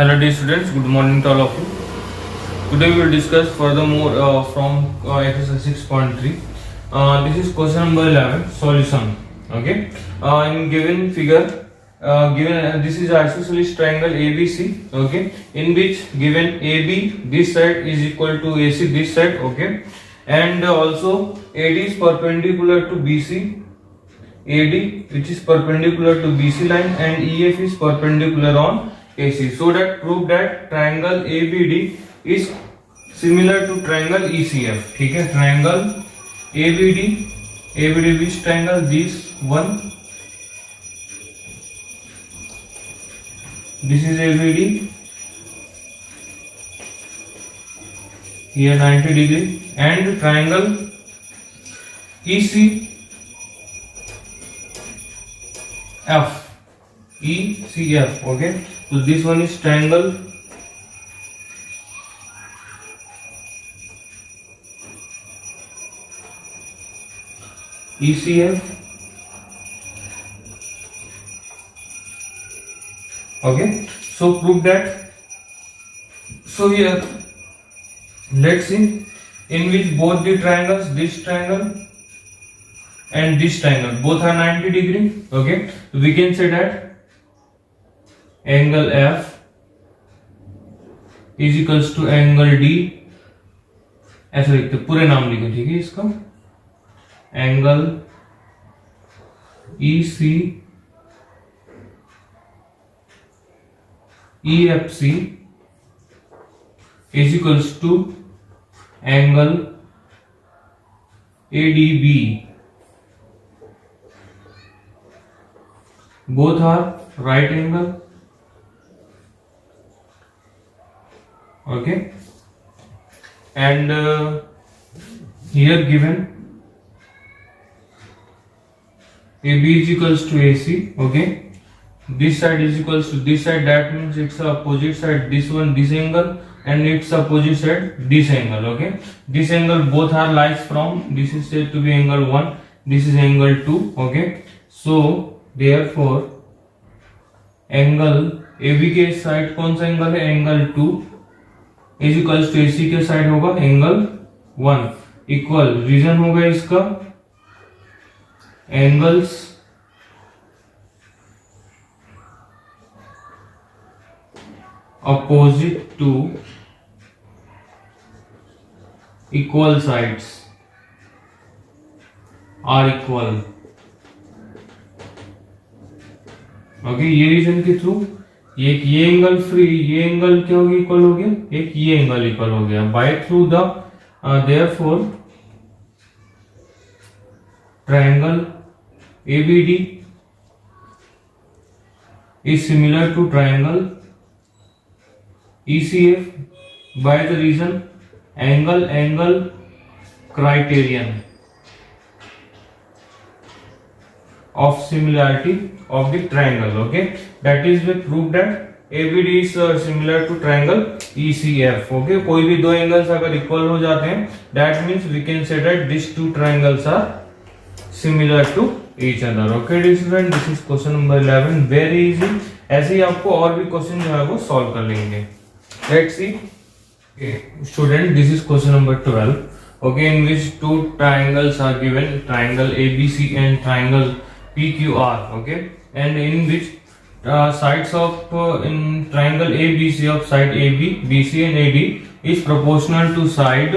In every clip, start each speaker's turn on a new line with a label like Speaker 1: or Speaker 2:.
Speaker 1: Hello dear students, good morning to all of you. Today we will discuss furthermore from exercise 6.3. This is question number 11, solution. Okay. In given figure, this is isosceles triangle ABC. Okay. In which given AB this side is equal to AC this side. Okay. And also AD is perpendicular to BC. AD which is perpendicular to BC line and EF is perpendicular on AC. So that prove that triangle ABD is similar to triangle ECF. ठीक है, triangle ABD which triangle? This one. This is ABD. Here 90 degree and triangle ECF. ECF. Okay. So this one is triangle ECF. Okay. So prove that. So here let's see in which both the triangles, this triangle and this triangle, both are 90 degree. Okay. So we can say that angle F is equals to angle D. ऐसा लिखते पूरे नाम लिखो, ठीक है इसका, angle EC EFC is equals to angle ADB. Both are right angle. Okay, and here given AB is equals to AC. Okay, this side is equals to this side, that means it's opposite side, this one, this angle, and its opposite side, this angle. Okay, this angle both are lies from, this is said to be angle 1, this is angle 2. Okay, so therefore angle AB के side कौन सा angle है? Angle 2 is equals to AC के side होगा angle 1 equal, reason होगा इसका angles opposite to equal sides are equal. Okay, ये reason के थ्रू एक ये एंगल फ्री, ये एंगल क्या हो गया? इक्वल हो गया, एक ये एंगल इक्वल हो गया by through the therefore triangle ABD is similar to triangle ECF by the reason angle criterion of similarity of the triangle. Okay, that is we prove that ABD is similar to triangle ECF. Okay, कोई भी दो angles अगर equal हो जाते हैं, that means we can say that these two triangles are similar to each other. Okay dear student, this is question number 11, very easy. ऐसे ही आपको और भी क्वेश्चन जो है वो सॉल्व कर लेंगे. Let's see. Okay, student, this is question number 12. Okay, in which two triangles are given, triangle ABC and triangle PQR. Okay, and in which sides of in triangle ABC of side AB, BC and AD is proportional to side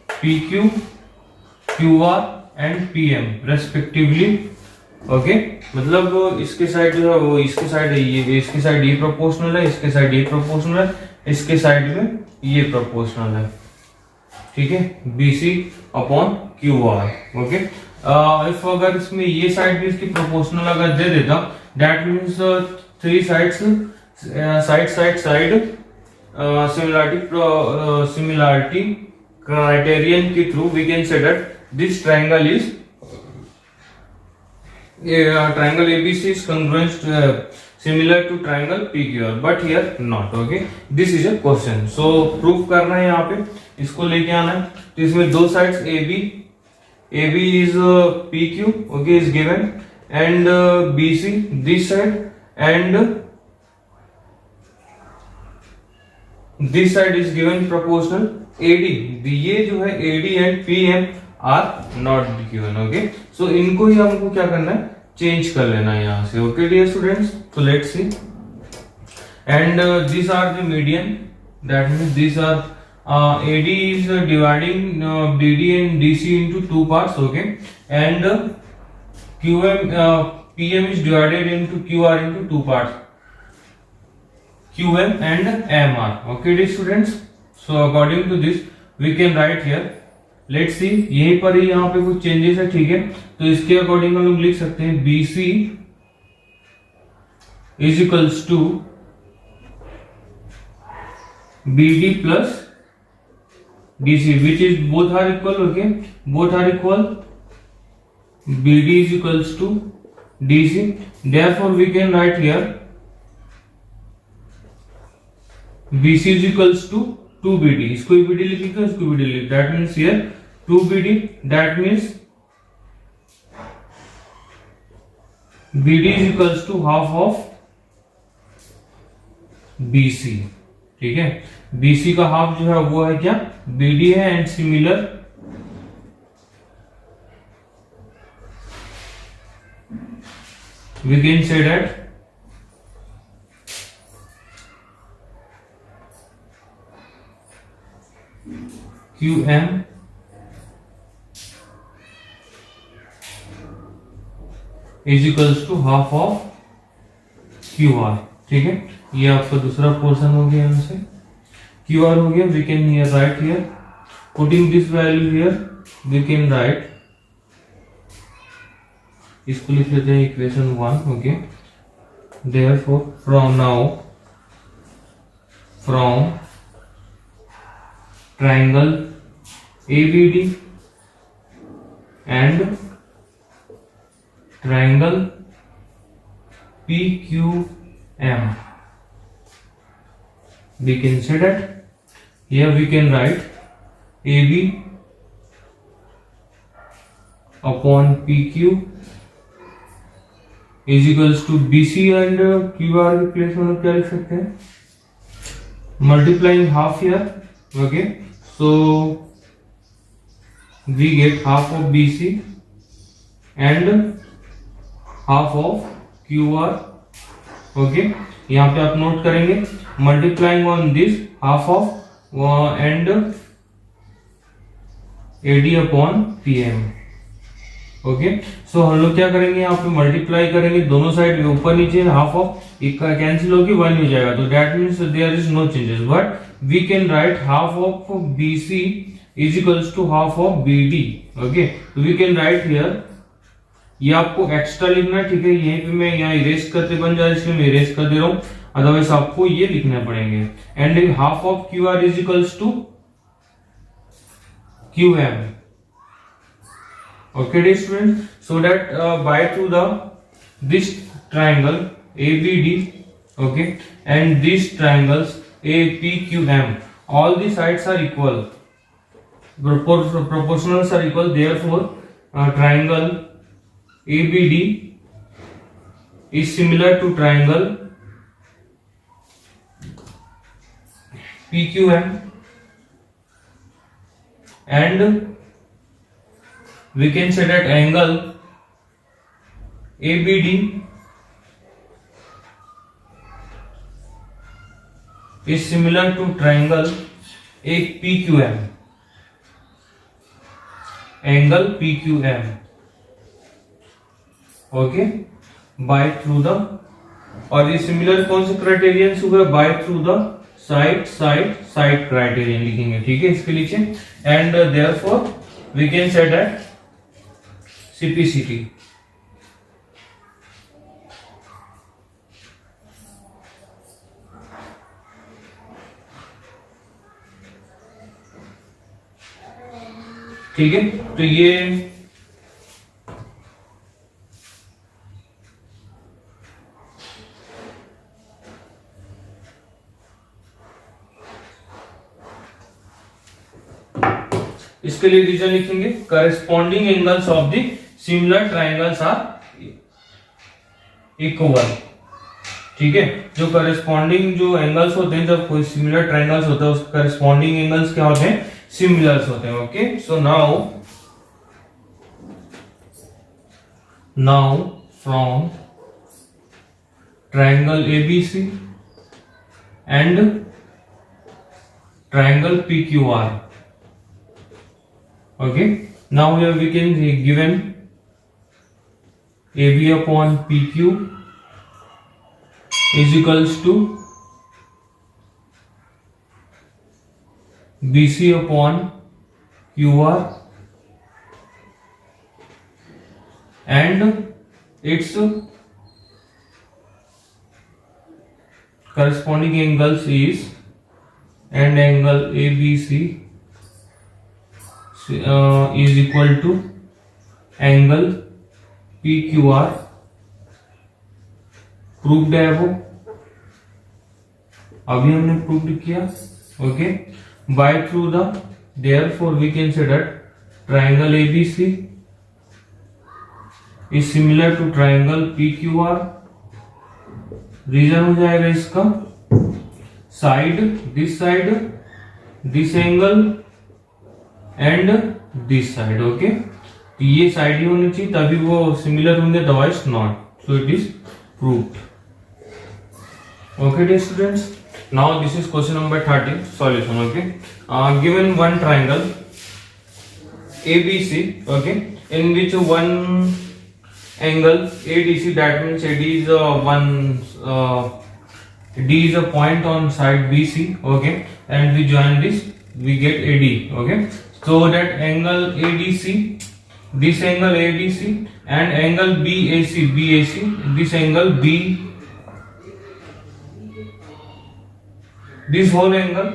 Speaker 1: PQ, QR and PM respectively. Okay, मतलब इसके side जो है वो इसके side ये, इसके side ये proportional है, इसके साइड ये प्रोपोर्शनल है, इसके साइड में ये प्रोपोर्शनल है. ठीक है, BC upon QR. Okay, if अगर इसमें ये साइड भी इसकी प्रोपोर्शनल अगर दे देता, that means three sides side similarity criterion के through we can say that this triangle is triangle ABC is congruent similar to triangle PQR, but here not. Okay, this is a question. So proof करना है यहाँ पे, इसको लेके आना है. तो इसमें दो sides AB is PQ. Okay, is given, and BC this side and this side is given proportional AD, ये जो है AD and PM are not given. Okay, so इनको ही हमको क्या करना है, चेंज कर लेना है यहां से। Okay dear students, so let's see and this are the median, that means this are AD is dividing BD and DC into two parts, okay, and QM PM is divided into QR into two parts, QM and MR. Okay dear students, so according to this we can write here, let's see यहीं पर ही यहाँ पे कुछ changes है, ठीक है, तो इसके अकॉर्डिंग हम लोग लिख सकते हैं BC is equals to BD plus DC, which is both are equal, okay, both are equal, BD is equals to DC, therefore we can write here BC is equals to 2BD, इसको BD लिखेगा, इसको BD लिख, that means here 2BD, that means BD is equals to half of BC, ठीक है, BC का half जो है वो है क्या, BD है, and similar we can say that QM is equals to half of QR, ठीक है, ये आपका दूसरा पोर्शन हो गया, यहां से QR हो गया, we can here write here, putting this value here, we can write, इसको लिख लेते हैं equation 1, okay, therefore from now, from triangle ABD and triangle PQM, we can say that here we can write AB upon PQ is equals to BC and QR के place में क्या लिख सकते हैं, multiplying half here, okay, so we get half of BC and half of QR, okay, यहाँ पे आप note करेंगे multiplying on this half of and AD upon PM, okay, so हम लोग क्या करेंगे, यहाँ पे मल्टीप्लाई करेंगे दोनों साइड, ऊपर नीचे हाफ ऑफ एक का कैंसिल होगी, 1 हो जाएगा, तो that means there is no changes, but we can write half of BC is equals to half of BD, okay, तो वी कैन राइट हियर, ये आपको एक्स्ट्रा लिखना है, ठीक है, यहीं पे मैं यहाँ इरेज करते बन जाए, इसलिए मैं इरेज कर दे रहा हूँ, अदरवाइज आपको ये लिखना पड़ेंगे, and half of QR is equals to QM, okay dear students, so that by through the this triangle ABD, okay, and these triangles APQM, all the sides are equal, proportionals are equal, therefore triangle ABD is similar to triangle PQM, and we can say that angle ABD is similar to triangle PQM, angle PQM, okay, by through the, और ये similar कौन से criterion हुआ, by through the side criterion लिखेंगे, ठीक है, इसके नीचे, and therefore we can say that CPCT, ठीक है, तो ये इसके लिए रीजन लिखेंगे, corresponding angles of the similar triangles are equal, ठीक है, जो करस्पॉन्डिंग जो एंगल्स होते हैं, जब कोई सिमिलर ट्रायंगल्स होता है उसके करस्पॉन्डिंग एंगल्स क्या होते हैं, सिमिलर्स होते हैं। Okay, so now from triangle ABC and triangle PQR. Okay, now here we can see given AB upon PQ is equals to BC upon QR and its corresponding angles is, and angle ABC is equal to angle PQR. Proved है वो, अभी हमने proved किया। Okay, by through the therefore we can say that triangle ABC is similar to triangle PQR। Reason हो जाएगा इसका side, this angle and this side. Okay, ये side ही होनी चाहिए तभी वो सिमिलर होंगे, otherwise not. So it is proved. Okay dear students, now this is question number 30 solution. Okay, given one triangle ABC, okay, in which one angle ADC, that means AD is D is a point on side BC, okay, and we join this, we get AD. Okay, so that angle ADC, this angle ADC and angle BAC, this angle B, this whole angle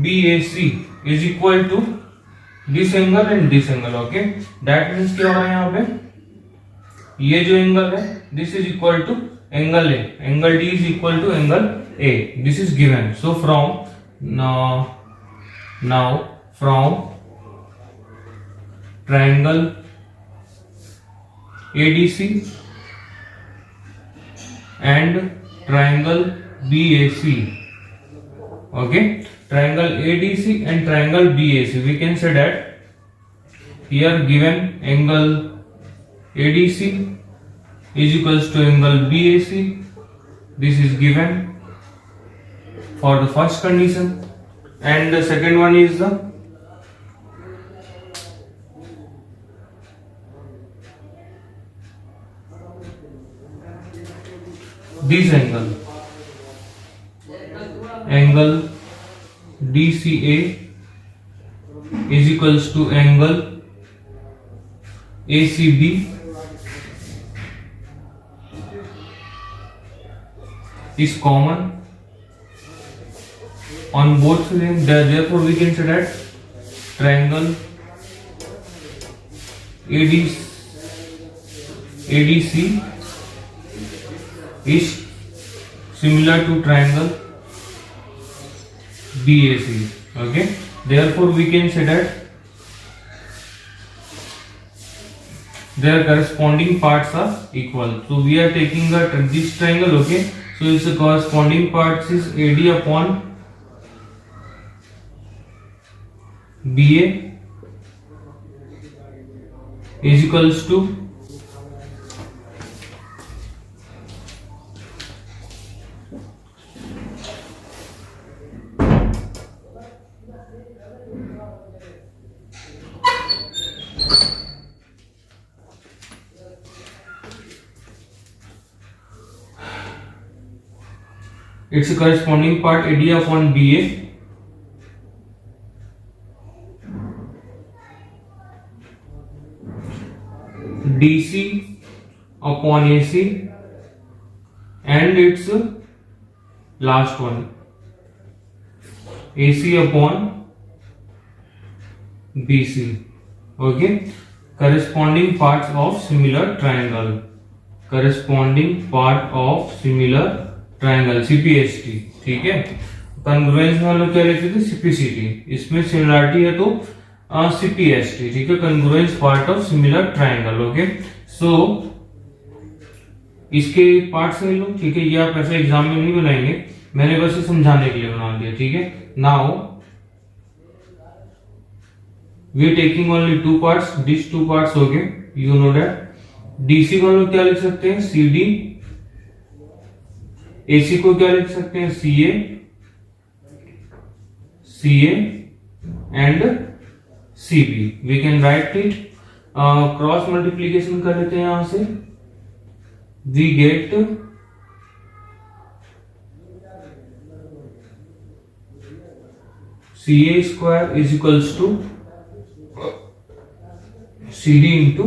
Speaker 1: BAC is equal to this angle and this angle. Okay, that means क्या हो रहा है यहाँ पे, ये जो angle है this is equal to angle A, angle D is equal to angle A, this is given. So from now from triangle ADC and triangle BAC, okay, triangle ADC and triangle BAC, we can say that here given angle ADC is equals to angle BAC. This is given for the first condition, and the second one is the this angle DCA is equals to angle ACB is common on both sides, therefore we can say that triangle ADC is similar to triangle BAC. Okay, therefore we can say that their corresponding parts are equal. So we are taking this triangle. Okay, so its corresponding parts is AD upon BA is equals to its corresponding part AD upon BA DC upon AC and its last one AC upon BC. Okay, corresponding parts of similar triangle, corresponding part of similar triangle CPST। ठीक है, congruence में हम लोग क्या लिखते थे, CPCT, इसमें similarity है तो CPST। ठीक है, congruence part of similar triangle. Okay, so इसके पार्ट समझ लो, ठीक है। ये आप ऐसे एग्जाम में नहीं बनाएंगे, मैंने बस ये समझाने के लिए बना दिया, ठीक है। Now we are taking only two parts, this two parts हो गए, यू नो दैट। डीसी को हम लोग क्या लिख सकते हैं, सी डी। एसी को क्या लिख सकते हैं, C A and C B. We can write it, cross multiplication कर लेते हैं यहां से, we get C A square is equals to C D into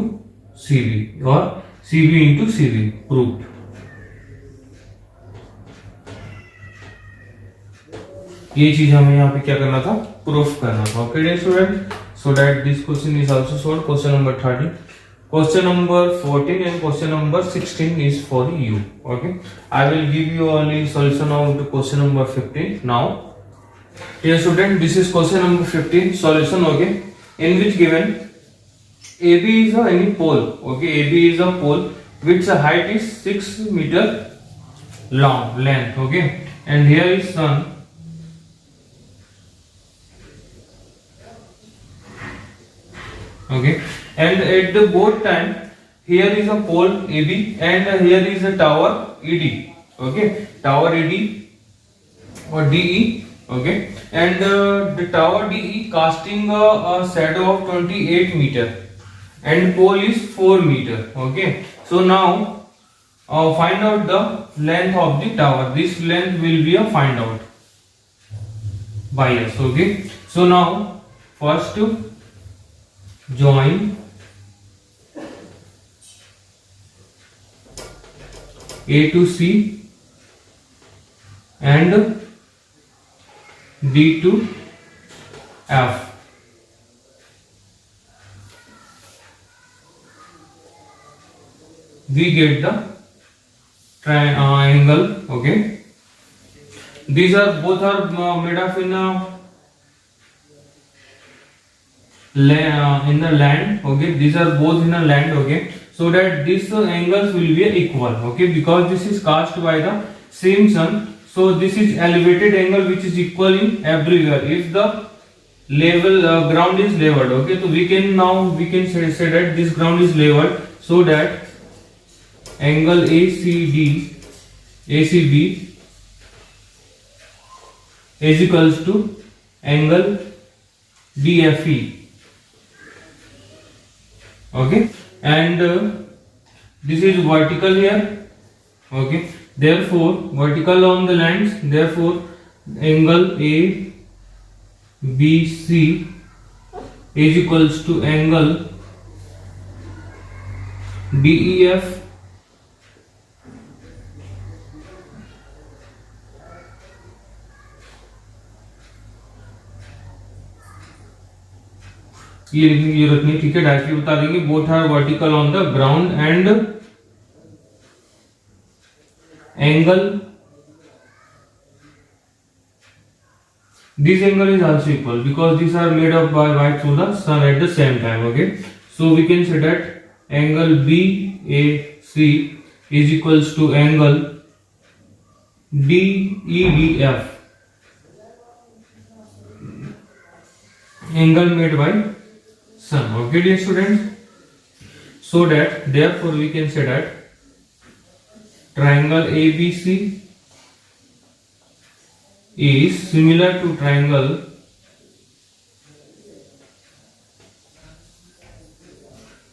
Speaker 1: C B और C B into C B, proved. ये चीज हमें यहाँ पे क्या करना था, प्रूफ करना था। Okay dear student, so that this question is also solve. Question number 13, question number 14 and question number 16 is for you. Okay, I will give you only solution of the question number 15 now. Dear student, this is question number 15 solution. Okay, in which given AB is any pole. Okay, AB is a pole which height is 6 meter long length. Okay, and here is sun. Okay, and at the both time here is a pole AB and here is a tower ED. Okay, tower ED or DE. Okay, and the tower DE casting a shadow of 28 meter and pole is 4 meter. Okay, so now find out the length of the tower. This length will be a find out by us. Okay, so now first join A to C and D to F. We get the triangle. Okay, these are both are made of in the land. Okay, these are both in a land. Okay, so that these angles will be equal. Okay, because this is cast by the same sun, so this is elevated angle which is equal in everywhere if the level ground is leveled. Okay, so we can say that this ground is leveled, so that angle ACB is equals to angle DFE. Okay, and this is vertical here. Okay, therefore vertical on the lines, therefore angle ABC is equals to angle DEF ये लिखने की जरूरत नहीं, ठीक है। Directly बता देंगे both are vertical on the ground and angle this angle is also equal because this are made up by light through the sun at the same time. Okay, so we can say that angle BAC is equals to angle DEDF, angle made by sun. Okay dear students, so that therefore we can say that triangle ABC is similar to triangle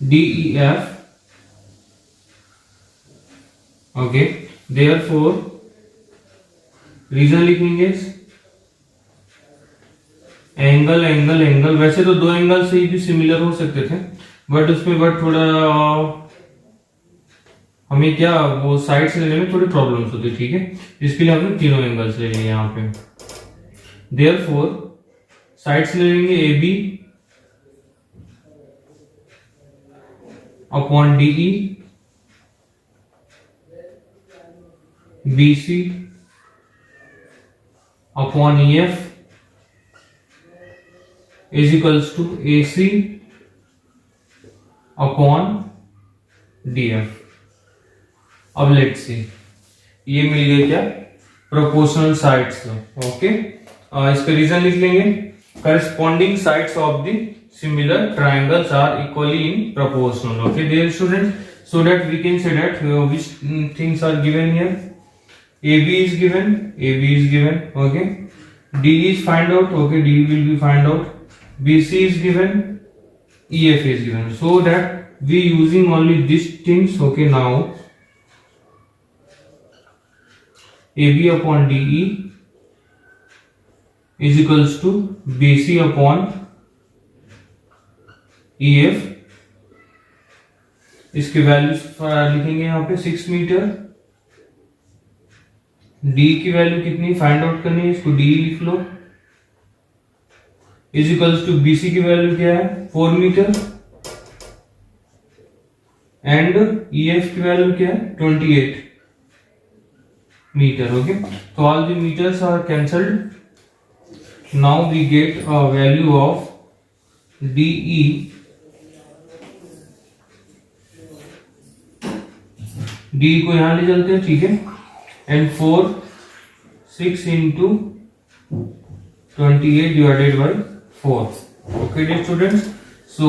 Speaker 1: DEF. Okay, therefore reason लिखेंगे angle angle angle. वैसे तो दो angle से ही भी similar हो सकते थे but थोड़ा हमें क्या वो साइड से लेने में थोड़ी प्रॉब्लम्स होती, ठीक है. इसके लिए हमने तीनों एंगल्स ले लिए यहाँ पे. देयरफॉर साइड से ले लेंगे AB upon DE, BC upon EF is equals to AC upon DF. अब लेट्स सी, ये मिल गए क्या, प्रोपोर्शनल साइड्स। ओके, इसका रीजन लिख लेंगे, corresponding sides of the similar triangles are equally in proportional. Okay dear students, so that we can say that which things are given here. AB is given, okay, D is find out, okay, D will be find out, BC is given, EF is given, so that we using only these things. Okay, now AB upon DE is equals to BC upon EF, इसके values लिखेंगे यहाँ पे 6 meter. D की value कितनी find out करनी है, इसको D लिख लो, इज इक्वल्स टू BC की वैल्यू क्या है 4 मीटर एंड EF की वैल्यू क्या है 28 मीटर। ओके, तो all the meters are cancelled, now we get a value of DE को यहां ले चलते हैं, ठीक है, and 6 into 28 divided by 4। Okay dear students, सो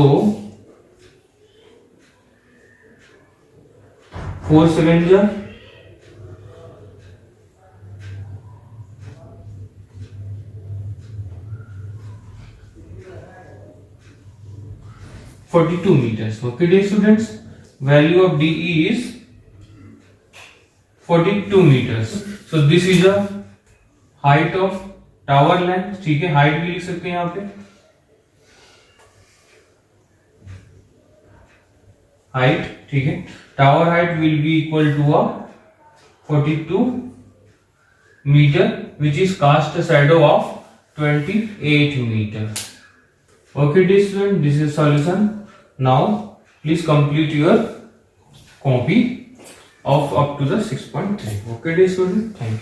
Speaker 1: 4 7 जा 42 meters. Okay dear students, value of DE is 42 meters. So this is a height of tower length, ठीक है, हाइट भी लिख सकते हैं यहाँ पे, हाइट, ठीक है, tower height will be equal to a 42 meter which is cast shadow of 28 meter. Okay dear student, this is solution. Now please complete your copy of up to the 6.3. Okay dear student, thank you.